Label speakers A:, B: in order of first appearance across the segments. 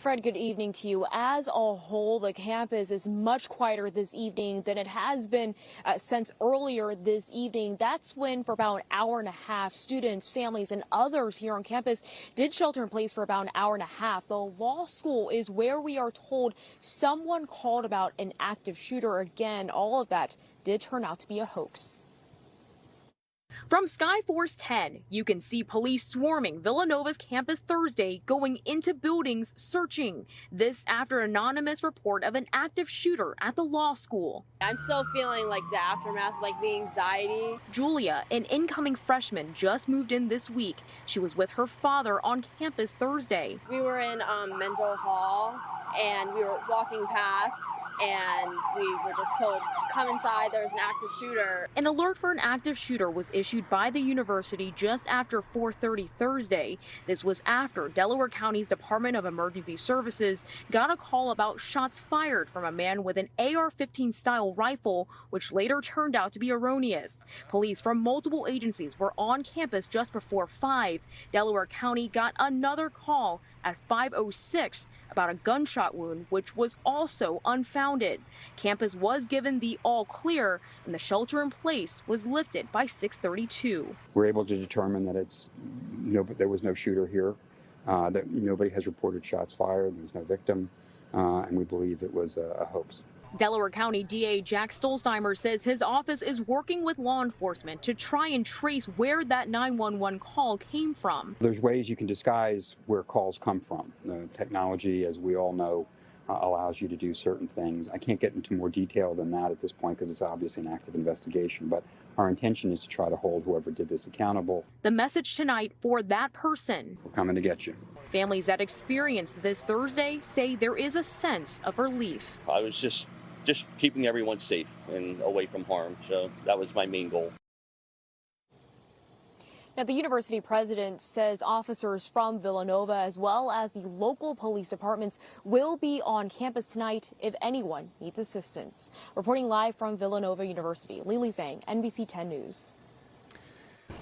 A: Fred, good evening to you. As a whole, the campus is much quieter this evening than it has been since earlier this evening. That's when, for about an hour and a half, students, families, and others here on campus did shelter in place for about an hour and a half. The law school is where we are told someone called about an active shooter. Again, all of that did turn out to be a hoax. From Skyforce 10, you can see police swarming Villanova's campus Thursday, going into buildings searching. This after an anonymous report of an active shooter at the law school.
B: I'm still feeling like the aftermath, like the anxiety.
A: Julia, an incoming freshman, just moved in this week. She was with her father on campus Thursday.
B: We were in Mental Hall and we were walking past and we were just told, come inside, there's an active shooter.
A: An alert for an active shooter was issued by the university just after 4:30 Thursday. This was after Delaware County's Department of Emergency Services got a call about shots fired from a man with an AR-15 style rifle, which later turned out to be erroneous. Police from multiple agencies were on campus just before 5. Delaware County got another call at 5:06 about a gunshot wound, which was also unfounded. Campus was given the all clear, and the shelter in place was lifted by 6:32.
C: We're able to determine that there was no shooter here, that nobody has reported shots fired, there's no victim, and we believe it was a hoax.
A: Delaware County DA Jack Stolzheimer says his office is working with law enforcement to try and trace where that 911 call came from.
C: There's ways you can disguise where calls come from. The technology, as we all know, allows you to do certain things. I can't get into more detail than that at this point because it's obviously an active investigation, but our intention is to try to hold whoever did this accountable.
A: The message tonight for that person:
C: we're coming to get you.
A: Families that experienced this Thursday say there is a sense of relief.
D: I was just keeping everyone safe and away from harm, so that was my main goal.
A: Now, the university president says officers from Villanova, as well as the local police departments, will be on campus tonight if anyone needs assistance. Reporting live from Villanova University, Lili Zheng, NBC 10 News.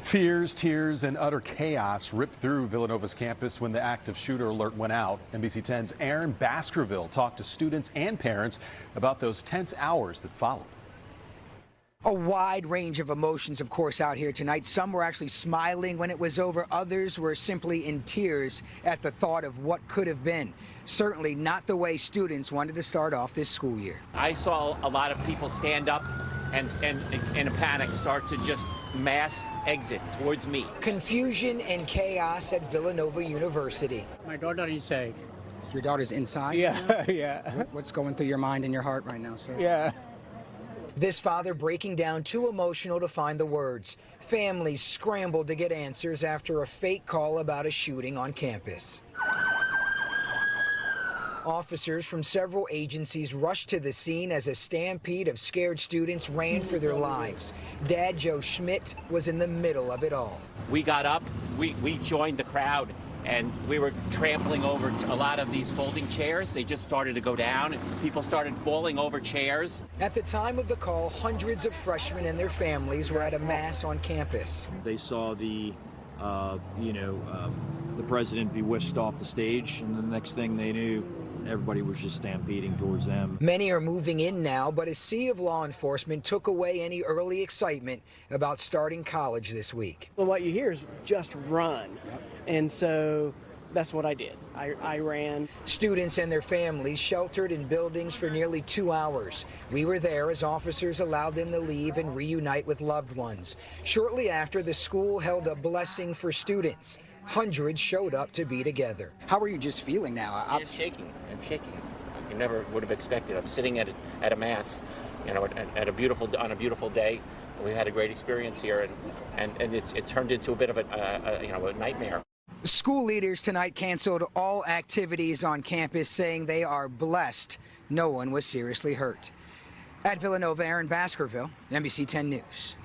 E: Fears, tears, and utter chaos ripped through Villanova's campus when the active shooter alert went out. NBC 10's Aaron Baskerville talked to students and parents about those tense hours that followed.
F: A wide range of emotions, of course, out here tonight. Some were actually smiling when it was over. Others were simply in tears at the thought of what could have been. Certainly not the way students wanted to start off this school year.
G: I saw a lot of people stand up and in a panic start to just mass exit towards me. Confusion and chaos at Villanova University.
H: My daughter is safe.
F: Your daughter's inside?
H: Yeah, yeah.
F: What's going through your mind and your heart right now, sir?
H: Yeah.
F: This father breaking down, too emotional to find the words. Families scrambled to get answers after a fake call about a shooting on campus. Officers from several agencies rushed to the scene as a stampede of scared students ran for their lives. Dad Joe Schmidt was in the middle of it all.
G: We got up, we joined the crowd, and we were trampling over a lot of these folding chairs. They just started to go down, and people started falling over chairs.
F: At the time of the call, hundreds of freshmen and their families were at a mass on campus.
I: They saw the president be whisked off the stage, and the next thing they knew, everybody was just stampeding towards them.
F: Many are moving in now, but a sea of law enforcement took away any early excitement about starting college this week.
H: Well, what you hear is just run. And so that's what I did. I ran.
F: Students and their families sheltered in buildings for nearly 2 hours. We were there as officers allowed them to leave and reunite with loved ones. Shortly after, the school held a blessing for students. Hundreds showed up to be together. How are you just feeling now?
G: I'm shaking. I'm shaking. I never would have expected. I'm sitting at a mass, on a beautiful day. We had a great experience here, and it turned into a bit of a nightmare.
F: School leaders tonight canceled all activities on campus, saying they are blessed no one was seriously hurt. At Villanova, Aaron Baskerville, NBC 10 News.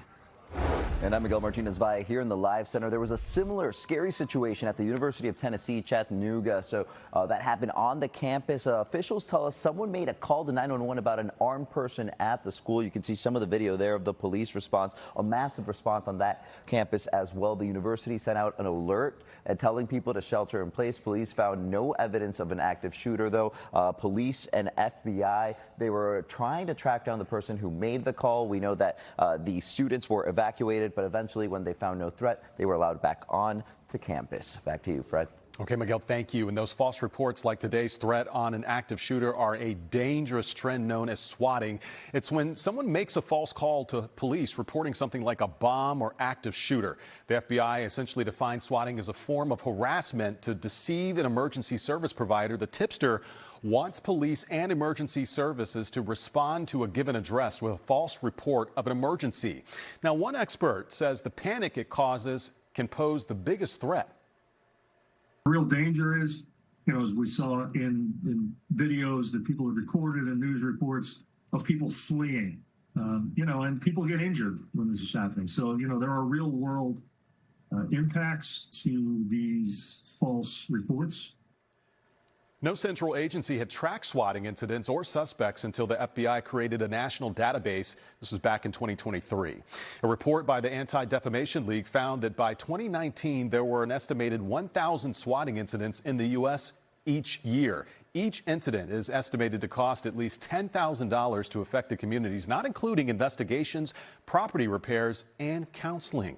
J: And I'm Miguel Martinez-Valle here in the Live Center. There was a similar scary situation at the University of Tennessee, Chattanooga. So that happened on the campus. Officials tell us someone made a call to 911 about an armed person at the school. You can see some of the video there of the police response, a massive response on that campus as well. The university sent out an alert telling people to shelter in place. Police found no evidence of an active shooter, though. Police and FBI, they were trying to track down the person who made the call. We know that the students were evacuated, but eventually when they found no threat, they were allowed back on to campus. Back to you, Fred.
E: Okay, Miguel, thank you. And those false reports like today's threat on an active shooter are a dangerous trend known as swatting. It's when someone makes a false call to police reporting something like a bomb or active shooter. The FBI essentially defines swatting as a form of harassment to deceive an emergency service provider. The tipster wants police and emergency services to respond to a given address with a false report of an emergency. Now, one expert says the panic it causes can pose the biggest threat.
K: The real danger is, as we saw in videos that people have recorded and news reports of people fleeing, and people get injured when this is happening. So, there are real world impacts to these false reports.
E: No central agency had tracked swatting incidents or suspects until the FBI created a national database. This was back in 2023. A report by the Anti-Defamation League found that by 2019, there were an estimated 1,000 swatting incidents in the U.S. each year. Each incident is estimated to cost at least $10,000 to affected communities, not including investigations, property repairs, and counseling.